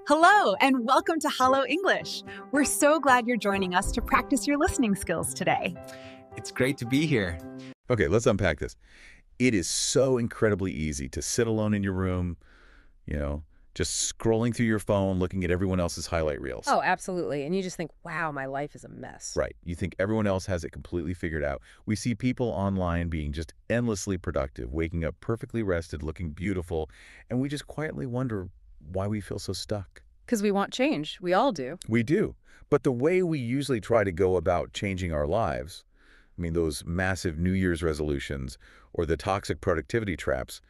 Hello, and welcome to Hallo English. We're so glad you're joining us to practice your listening skills today. It's great to be here. Okay, let's unpack this. It is so incredibly easy to sit alone in your room, just scrolling through your phone, looking at everyone else's highlight reels. Oh, absolutely. And you just think, wow, my life is a mess. Right. You think everyone else has it completely figured out. We see people online being just endlessly productive, waking up perfectly rested, looking beautiful, and we just quietly wonder why we feel so stuck. Because we want change. We all do. We do. But the way we usually try to go about changing our lives, those massive New Year's resolutions or the toxic productivity traps,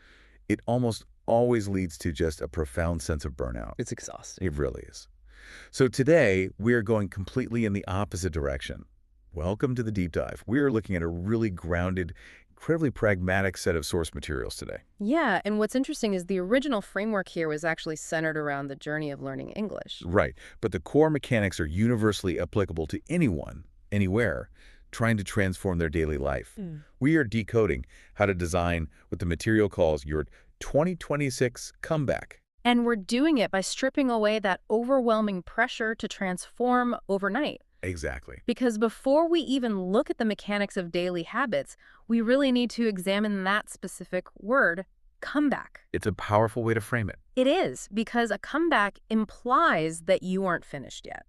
it almost always leads to just a profound sense of burnout. It's exhausting. It really is. So today, we're going completely in the opposite direction. Welcome to the deep dive. We're looking at a really grounded, incredibly pragmatic set of source materials today. Yeah, and what's interesting is the original framework here was actually centered around the journey of learning English. Right, but the core mechanics are universally applicable to anyone, anywhere, trying to transform their daily life. We are decoding how to design what the material calls your 2026 comeback. And we're doing it by stripping away that overwhelming pressure to transform overnight. Exactly. Because before we even look at the mechanics of daily habits, we really need to examine that specific word, comeback. It's a powerful way to frame it. It is, because a comeback implies that you aren't finished yet.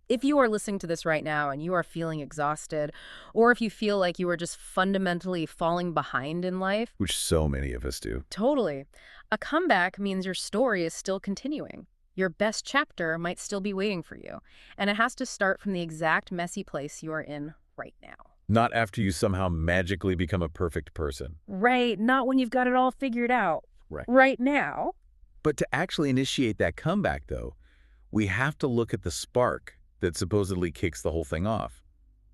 If you are listening to this right now and you are feeling exhausted, or if you feel like you are just fundamentally falling behind in life, Which so many of us do. totally, a comeback means your story is still continuing. Your best chapter might still be waiting for you, and it has to start from the exact messy place you are in right now. Not after you somehow magically become a perfect person. Right, not when you've got it all figured out. Right. Right now. But to actually initiate that comeback, though, we have to look at the spark that supposedly kicks the whole thing off.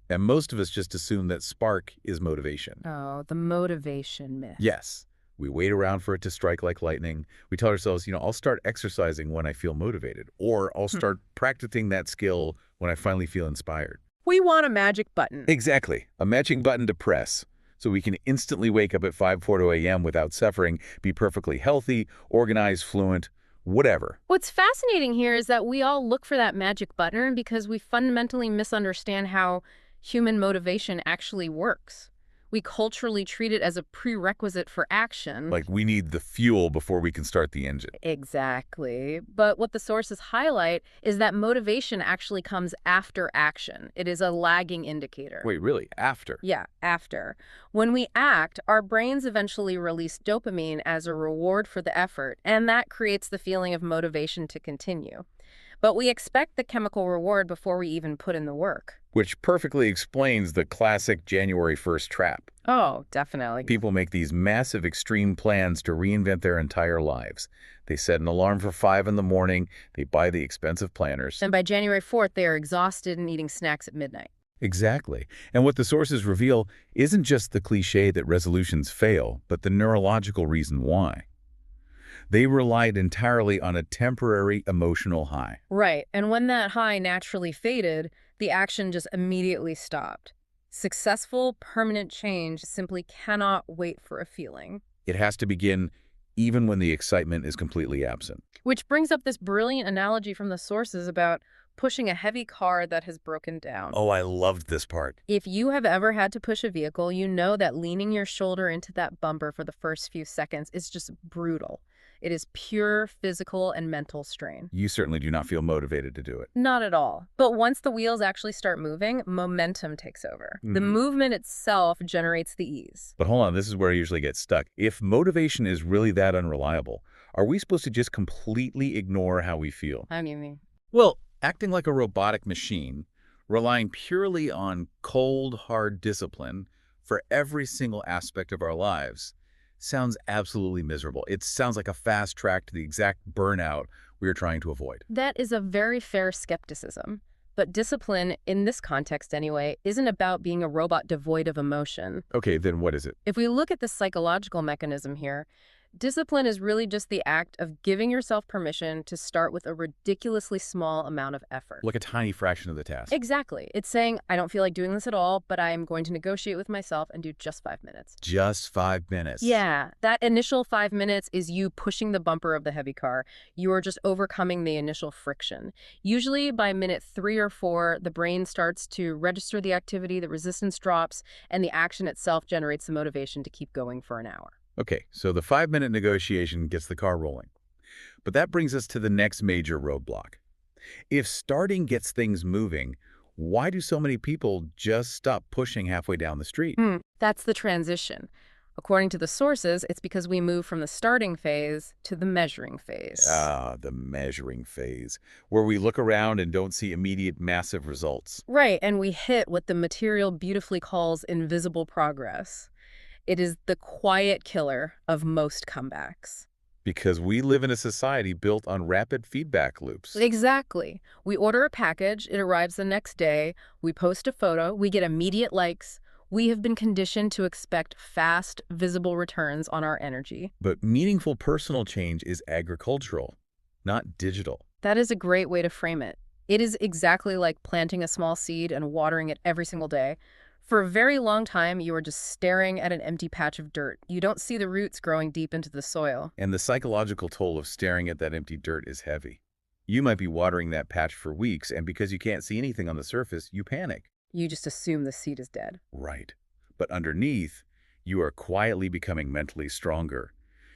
And most of us just assume that spark is motivation. Oh, the motivation myth. Yes. We wait around for it to strike like lightning. We tell ourselves, I'll start exercising when I feel motivated, or I'll start practicing that skill when I finally feel inspired. We want a magic button. Exactly. A matching button to press, so we can instantly wake up at 5:40 a.m. without suffering, be perfectly healthy, organized, fluent, whatever. What's fascinating here is that we all look for that magic button because we fundamentally misunderstand how human motivation actually works. We culturally treat it as a prerequisite for action. Like we need the fuel before we can start the engine. Exactly. But what the sources highlight is that motivation actually comes after action. It is a lagging indicator. Wait, really? After? Yeah, after. When we act, our brains eventually release dopamine as a reward for the effort, and that creates the feeling of motivation to continue. But we expect the chemical reward before we even put in the work. Which perfectly explains the classic January 1st trap. Oh, definitely. People make these massive extreme plans to reinvent their entire lives. They set an alarm for 5 in the morning, they buy the expensive planners. And by January 4th, they are exhausted and eating snacks at midnight. Exactly. And what the sources reveal isn't just the cliche that resolutions fail, but the neurological reason why. They relied entirely on a temporary emotional high. Right, and when that high naturally faded, the action just immediately stopped. Successful, permanent change simply cannot wait for a feeling. It has to begin even when the excitement is completely absent. Which brings up this brilliant analogy from the sources about pushing a heavy car that has broken down. Oh, I loved this part. If you have ever had to push a vehicle, you know that leaning your shoulder into that bumper for the first few seconds is just brutal. It is pure physical and mental strain. You certainly do not feel motivated to do it. Not at all. But once the wheels actually start moving, momentum takes over. The movement itself generates the ease. But hold on, this is where I usually get stuck. If motivation is really that unreliable, are we supposed to just completely ignore how we feel? How do you mean? Well, acting like a robotic machine, relying purely on cold, hard discipline for every single aspect of our lives, sounds absolutely miserable. It sounds like a fast track to the exact burnout we are trying to avoid. That is a very fair skepticism. But discipline, in this context anyway, isn't about being a robot devoid of emotion. Okay, then what is it? If we look at the psychological mechanism here, Discipline is really just the act of giving yourself permission to start with a ridiculously small amount of effort. Like a tiny fraction of the task. Exactly. It's saying, I don't feel like doing this at all, but I am going to negotiate with myself and do just 5 minutes. Just 5 minutes. Yeah, that initial 5 minutes is you pushing the bumper of the heavy car. You are just overcoming the initial friction. Usually by minute 3 or 4, the brain starts to register the activity, the resistance drops, and the action itself generates the motivation to keep going for an hour. Okay, so the 5-minute negotiation gets the car rolling. But that brings us to the next major roadblock. If starting gets things moving, why do so many people just stop pushing halfway down the street? That's the transition. According to the sources, it's because we move from the starting phase to the measuring phase. The measuring phase, where we look around and don't see immediate massive results. Right, and we hit what the material beautifully calls invisible progress. It is the quiet killer of most comebacks. Because we live in a society built on rapid feedback loops. Exactly. We order a package, it arrives the next day, we post a photo, we get immediate likes. We have been conditioned to expect fast, visible returns on our energy. But meaningful personal change is agricultural, not digital. That is a great way to frame it. It is exactly like planting a small seed and watering it every single day. For a very long time, you are just staring at an empty patch of dirt. You don't see the roots growing deep into the soil. And the psychological toll of staring at that empty dirt is heavy. You might be watering that patch for weeks, and because you can't see anything on the surface, you panic. You just assume the seed is dead. Right. But underneath, you are quietly becoming mentally stronger.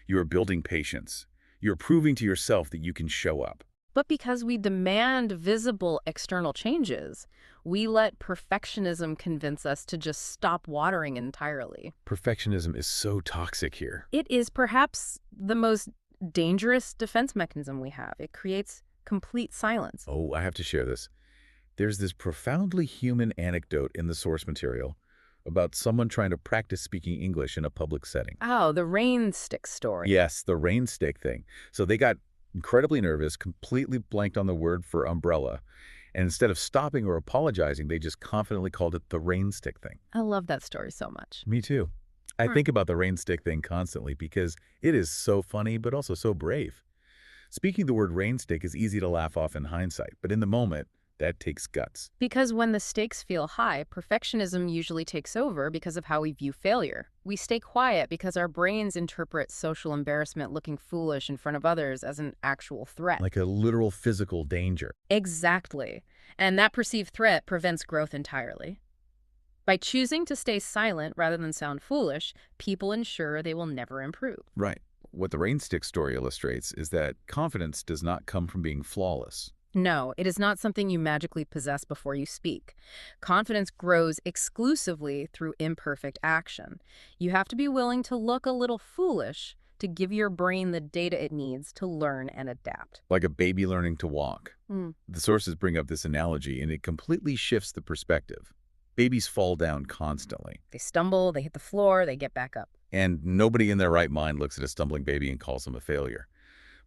You are building patience. You're proving to yourself that you can show up. But because we demand visible external changes, we let perfectionism convince us to just stop watering entirely. Perfectionism is so toxic here. It is perhaps the most dangerous defense mechanism we have. It creates complete silence. Oh, I have to share this. There's this profoundly human anecdote in the source material about someone trying to practice speaking English in a public setting. Oh, the rain stick story. Yes, the rain stick thing. So they got incredibly nervous, completely blanked on the word for umbrella, and instead of stopping or apologizing, they just confidently called it the rain stick thing. I love that story so much. Me too. I think about the rain stick thing constantly because it is so funny, but also so brave. Speaking the word rain stick is easy to laugh off in hindsight, but in the moment, that takes guts. Because when the stakes feel high, perfectionism usually takes over because of how we view failure. We stay quiet because our brains interpret social embarrassment, looking foolish in front of others, as an actual threat. Like a literal physical danger. Exactly. And that perceived threat prevents growth entirely. By choosing to stay silent rather than sound foolish, people ensure they will never improve. Right. What the rain stick story illustrates is that confidence does not come from being flawless. No, it is not something you magically possess before you speak. Confidence grows exclusively through imperfect action. You have to be willing to look a little foolish to give your brain the data it needs to learn and adapt. Like a baby learning to walk. The sources bring up this analogy, and it completely shifts the perspective. Babies fall down constantly. They stumble, they hit the floor, they get back up. And nobody in their right mind looks at a stumbling baby and calls them a failure.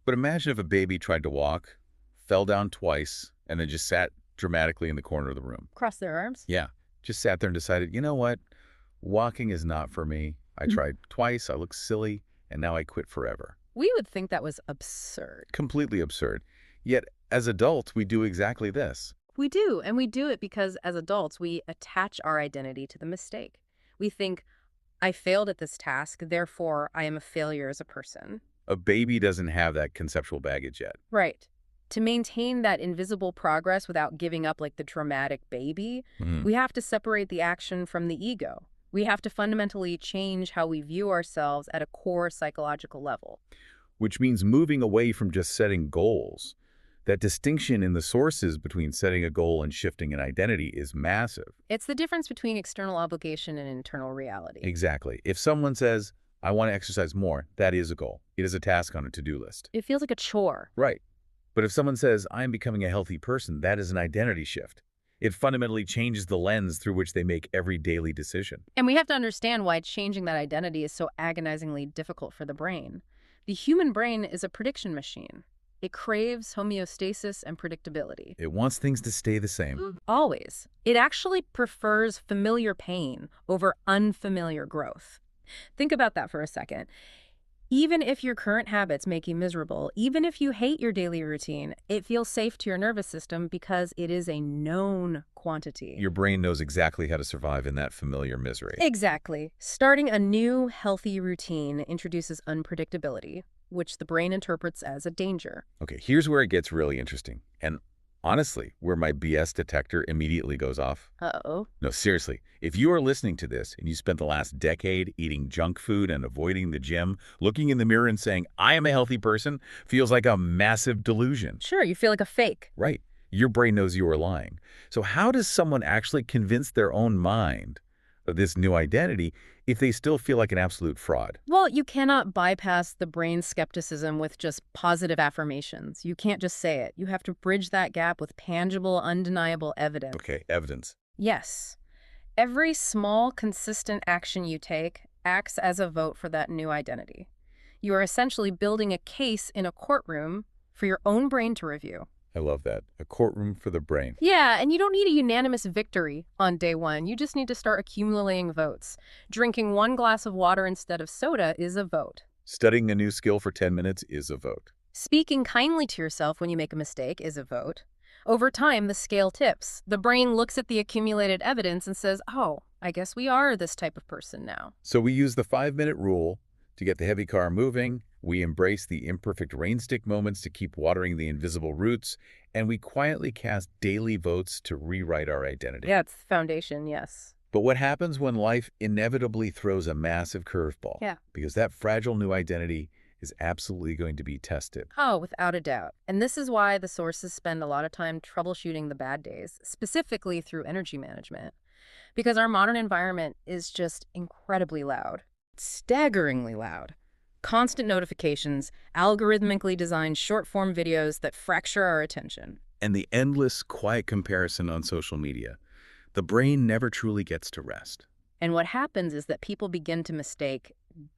But imagine if a baby tried to walk, fell down twice, and then just sat dramatically in the corner of the room. Cross their arms? Yeah, just sat there and decided, you know what? Walking is not for me. I tried twice, I looked silly, and now I quit forever. We would think that was absurd. Completely absurd. Yet, as adults, we do exactly this. We do, and we do it because as adults, we attach our identity to the mistake. We think, I failed at this task, therefore I am a failure as a person. A baby doesn't have that conceptual baggage yet. Right. To maintain that invisible progress without giving up like the dramatic baby, we have to separate the action from the ego. We have to fundamentally change how we view ourselves at a core psychological level. Which means moving away from just setting goals. That distinction in the sources between setting a goal and shifting an identity is massive. It's the difference between external obligation and internal reality. Exactly. If someone says, I want to exercise more, that is a goal. It is a task on a to-do list. It feels like a chore. Right. But if someone says, I am becoming a healthy person, that is an identity shift. It fundamentally changes the lens through which they make every daily decision. And we have to understand why changing that identity is so agonizingly difficult for the brain. The human brain is a prediction machine. It craves homeostasis and predictability. It wants things to stay the same. Always. It actually prefers familiar pain over unfamiliar growth. Think about that for a second. Even if your current habits make you miserable, even if you hate your daily routine, it feels safe to your nervous system because it is a known quantity. Your brain knows exactly how to survive in that familiar misery. Exactly. Starting a new, healthy routine introduces unpredictability, which the brain interprets as a danger. Okay, here's where it gets really interesting. And honestly, where my BS detector immediately goes off. Uh-oh. No, seriously, if you are listening to this and you spent the last decade eating junk food and avoiding the gym, looking in the mirror and saying, I am a healthy person, feels like a massive delusion. Sure, you feel like a fake. Right. Your brain knows you are lying. So how does someone actually convince their own mind of this new identity if they still feel like an absolute fraud? Well, you cannot bypass the brain's skepticism with just positive affirmations. You can't just say it. You have to bridge that gap with tangible, undeniable evidence. Okay, evidence. Yes. Every small, consistent action you take acts as a vote for that new identity. You are essentially building a case in a courtroom for your own brain to review. I love that. A courtroom for the brain. Yeah, and you don't need a unanimous victory on day one. You just need to start accumulating votes. Drinking 1 glass of water instead of soda is a vote. Studying a new skill for 10 minutes is a vote. Speaking kindly to yourself when you make a mistake is a vote. Over time, the scale tips. The brain looks at the accumulated evidence and says, oh, I guess we are this type of person now. So we use the 5-minute rule to get the heavy car moving. We embrace the imperfect rainstick moments to keep watering the invisible roots, and we quietly cast daily votes to rewrite our identity. Yeah, it's the foundation, yes. But what happens when life inevitably throws a massive curveball? Yeah. Because that fragile new identity is absolutely going to be tested. Oh, without a doubt. And this is why the sources spend a lot of time troubleshooting the bad days, specifically through energy management. Because our modern environment is just incredibly loud. Staggeringly loud. Constant notifications, algorithmically designed short-form videos that fracture our attention. And the endless, quiet comparison on social media. The brain never truly gets to rest. And what happens is that people begin to mistake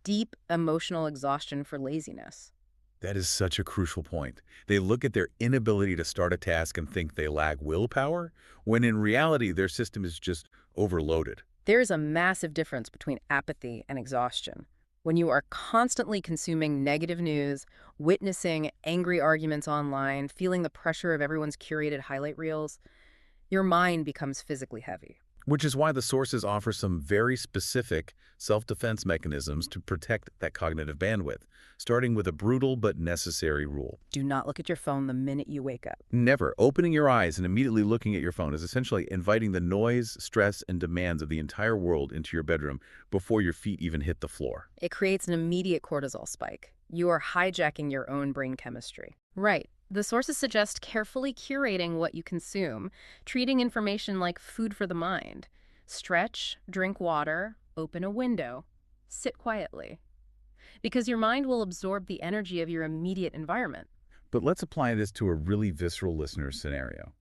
deep emotional exhaustion for laziness. That is such a crucial point. They look at their inability to start a task and think they lack willpower, when in reality their system is just overloaded. There is a massive difference between apathy and exhaustion. When you are constantly consuming negative news, witnessing angry arguments online, feeling the pressure of everyone's curated highlight reels, your mind becomes physically heavy. Which is why the sources offer some very specific self-defense mechanisms to protect that cognitive bandwidth, starting with a brutal but necessary rule. Do not look at your phone the minute you wake up. Never. Opening your eyes and immediately looking at your phone is essentially inviting the noise, stress, and demands of the entire world into your bedroom before your feet even hit the floor. It creates an immediate cortisol spike. You are hijacking your own brain chemistry. Right. The sources suggest carefully curating what you consume, treating information like food for the mind. Stretch, drink water, open a window, sit quietly. Because your mind will absorb the energy of your immediate environment. But let's apply this to a really visceral listener scenario.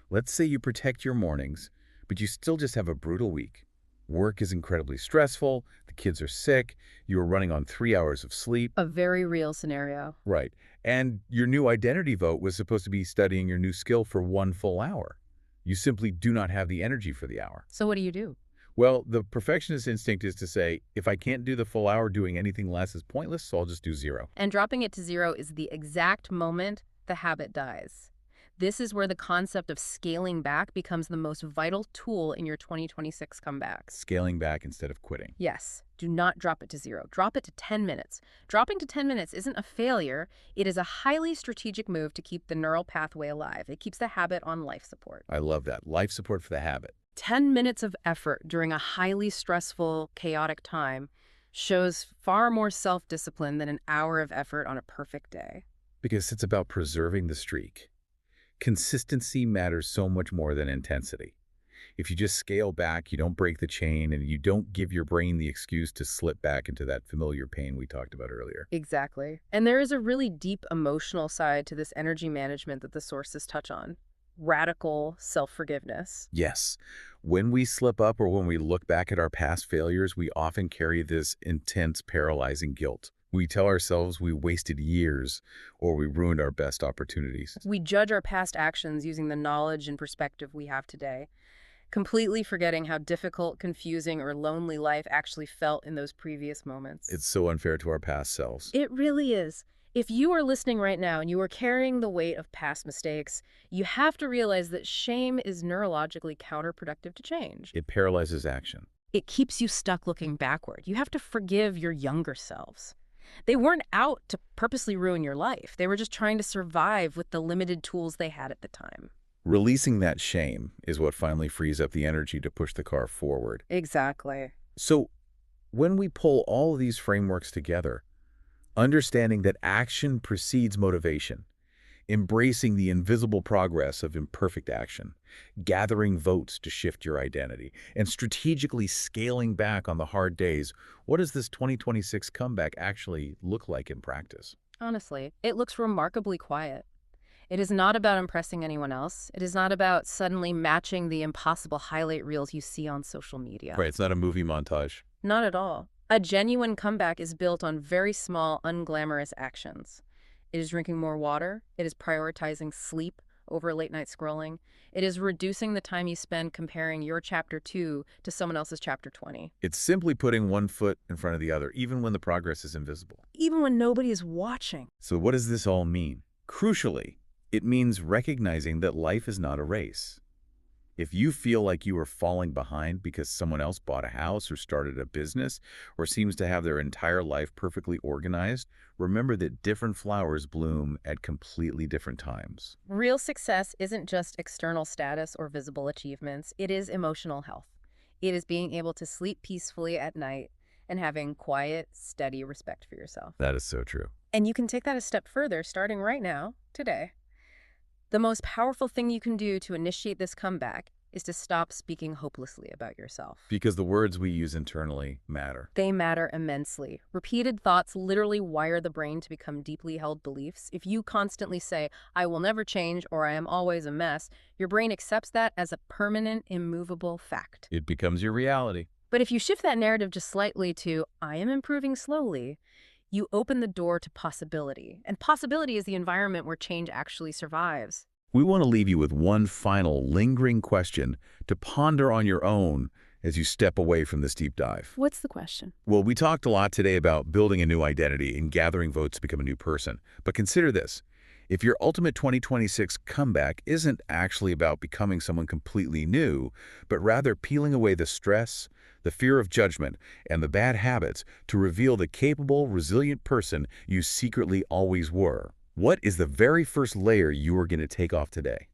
Let's say you protect your mornings, but you still just have a brutal week. Work is incredibly stressful, the kids are sick, you are running on 3 hours of sleep. A very real scenario. Right. And your new identity vote was supposed to be studying your new skill for 1 full hour. You simply do not have the energy for the hour. So what do you do? Well, the perfectionist instinct is to say, if I can't do the full hour, doing anything less is pointless, so I'll just do 0. And dropping it to 0 is the exact moment the habit dies. This is where the concept of scaling back becomes the most vital tool in your 2026 comeback. Scaling back instead of quitting. Yes, do not drop it to 0. Drop it to 10 minutes. Dropping to 10 minutes isn't a failure. It is a highly strategic move to keep the neural pathway alive. It keeps the habit on life support. I love that. Life support for the habit. 10 minutes of effort during a highly stressful, chaotic time shows far more self-discipline than an hour of effort on a perfect day. Because it's about preserving the streak. Consistency matters so much more than intensity. If you just scale back, you don't break the chain, and you don't give your brain the excuse to slip back into that familiar pain we talked about earlier. Exactly. And there is a really deep emotional side to this energy management that the sources touch on. Radical self-forgiveness. Yes. When we slip up or when we look back at our past failures, we often carry this intense, paralyzing guilt. We tell ourselves we wasted years or we ruined our best opportunities. We judge our past actions using the knowledge and perspective we have today. completely forgetting how difficult, confusing, or lonely life actually felt in those previous moments. It's so unfair to our past selves. It really is. If you are listening right now and you are carrying the weight of past mistakes, you have to realize that shame is neurologically counterproductive to change. It paralyzes action. It keeps you stuck looking backward. You have to forgive your younger selves. They weren't out to purposely ruin your life. They were just trying to survive with the limited tools they had at the time. Releasing that shame is what finally frees up the energy to push the car forward. Exactly. So when we pull all of these frameworks together, understanding that action precedes motivation, embracing the invisible progress of imperfect action, gathering votes to shift your identity, and strategically scaling back on the hard days, what does this 2026 comeback actually look like in practice? Honestly, it looks remarkably quiet. It is not about impressing anyone else. It is not about suddenly matching the impossible highlight reels you see on social media. Right, it's not a movie montage. Not at all. A genuine comeback is built on very small, unglamorous actions. It is drinking more water. It is prioritizing sleep over late-night scrolling. It is reducing the time you spend comparing your chapter 2 to someone else's chapter 20. It's simply putting one foot in front of the other, even when the progress is invisible. Even when nobody is watching. So what does this all mean? Crucially, it means recognizing that life is not a race. If you feel like you are falling behind because someone else bought a house or started a business or seems to have their entire life perfectly organized, remember that different flowers bloom at completely different times. Real success isn't just external status or visible achievements. It is emotional health. It is being able to sleep peacefully at night and having quiet, steady respect for yourself. That is so true. And you can take that a step further starting right now, today. The most powerful thing you can do to initiate this comeback is to stop speaking hopelessly about yourself. Because the words we use internally matter. They matter immensely. Repeated thoughts literally wire the brain to become deeply held beliefs. If you constantly say, I will never change, or I am always a mess, your brain accepts that as a permanent, immovable fact. It becomes your reality. But if you shift that narrative just slightly to, I am improving slowly, you open the door to possibility. And possibility is the environment where change actually survives. We want to leave you with one final lingering question to ponder on your own as you step away from this deep dive. What's the question? Well, we talked a lot today about building a new identity and gathering votes to become a new person. But consider this. If your ultimate 2026 comeback isn't actually about becoming someone completely new, but rather peeling away the stress, the fear of judgment, and the bad habits to reveal the capable, resilient person you secretly always were, what is the very first layer you are going to take off today?